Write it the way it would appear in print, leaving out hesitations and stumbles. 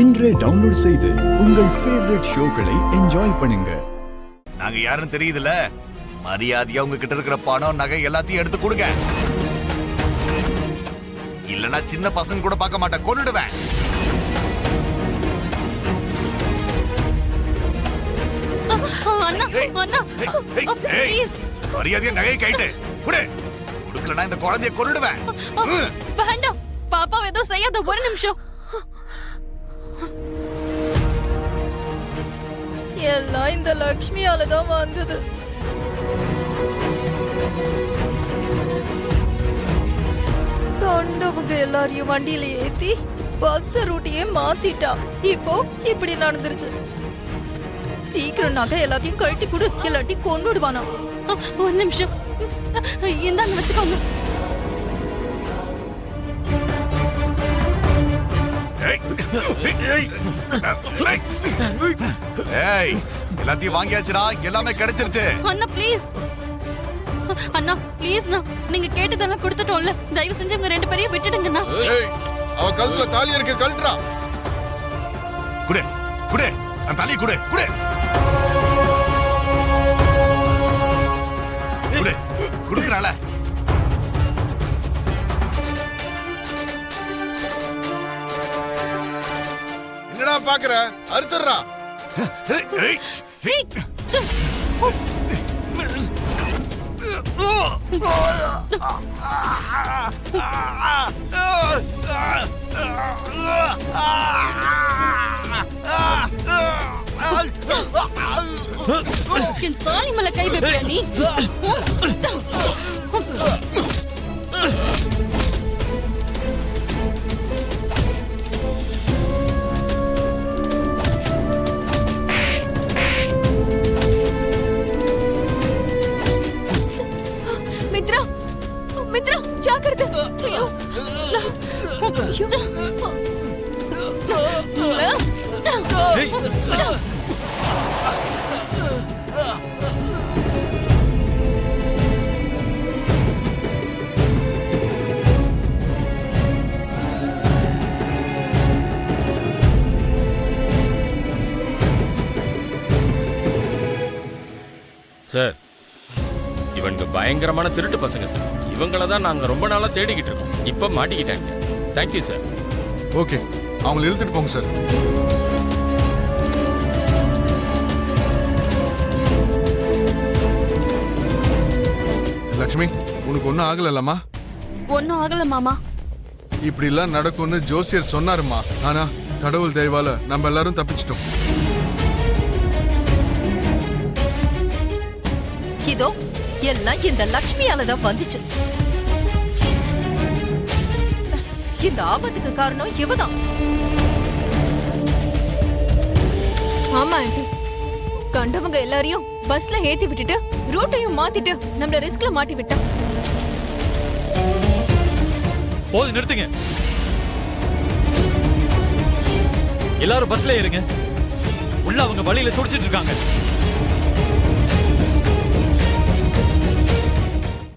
இன்றே டவுன்லோட் செய்து உங்கள் ஃபேவரட் ஷோக்களை என்ஜாய் பண்ணுங்க. நாங்க யாருன்னு தெரியுதுல, மரியாதையா உங்ககிட்ட இருக்கிற பணம் நகை எல்லாத்தையும் எடுத்து கொடுங்க. இல்லனா சின்ன பசங்க கூட பார்க்க மாட்டேன், கொன்னுடுவேன். மரியாதையா நகையை கைட்டு குடு. குடுக்கலனா இந்த குழந்தைய கொன்னுடுவேன். வேண்டாம், பாப்பா ஏதோ செய்யாத, ஒரு நிமிஷம். எல்லாம் இந்த லக்ஷ்மியால தான் வந்தது. கண்டவங்க எல்லாரையும் வண்டியில ஏத்தி பஸ் ரூட்டையே மாத்திட்டா. இப்போ இப்படி நடந்துருச்சு. சீக்கிரம் நகை எல்லாத்தையும் கழட்டி கொடு, இல்லாட்டி கொன்னுடுவானா. ஒரு நிமிஷம், இந்தாங்க வச்சுக்கோங்க. எல்லாத்தையும் வாங்கியாச்சுடா, எல்லாமே கிடைச்சிருச்சு. அண்ணா ப்ளீஸ், அண்ணா ப்ளீஸ், நீங்க கேட்டதெல்லாம் கொடுத்துட்டோம்ல, தயவு செஞ்சு உங்க ரெண்டு பேரையும் விட்டுடுங்கண்ணா. அவ கழுத்துல தாலி இருக்கு, கழட்டுறா. குடு குடு, அந்த தாலியை குடு குடு குடு. குடுக்கறாள. என்னடா பாக்குற? அறுத்துறா. என் தாலி மேல கை வைப்பியா நீ? மித்ரா, மித்ரா, ஜாக்கிரதை. ஐயோ. சார், இவங்க பயங்கரமான திருட்டு பசங்க சார். இவங்கள தான் நாங்க ரொம்ப நாளா தேடிக்கிட்டு இருக்கோம். இப்ப மாட்டிக்கிட்டாங்க. Thank you sir. ஓகே, அவங்களை இழுத்துட்டு போங்க சார். லட்சுமி, உனக்கு ஒன்னும் ஆகலம்மா? ஒன்னும் ஆகல மாமா. இப்படி எல்லாம் நடக்கும்னு ஜோசியர் சொன்னாருமா. ஆனா கடவுள் தயவால நம்ம எல்லாரும் தப்பிச்சிட்டோம். இதோ எல்லாம் இந்த லக்ஷ்மியால தான் வந்துச்சு. இந்த ஆபத்துக்கு காரணம் இவதான். ஆமா ஆண்டி, கண்டவங்க எல்லாரையும் பஸ்ல ஏத்தி விட்டுட்டு ரூட்டையும் மாத்திட்டு நம்மள ரிஸ்க்ல மாட்டி விட்டா. போது, நிறுத்துங்க. எல்லாரும் பஸ்ல ஏறுங்க. உள்ள அவங்க வழியில துடிச்சிட்டு இருக்காங்க.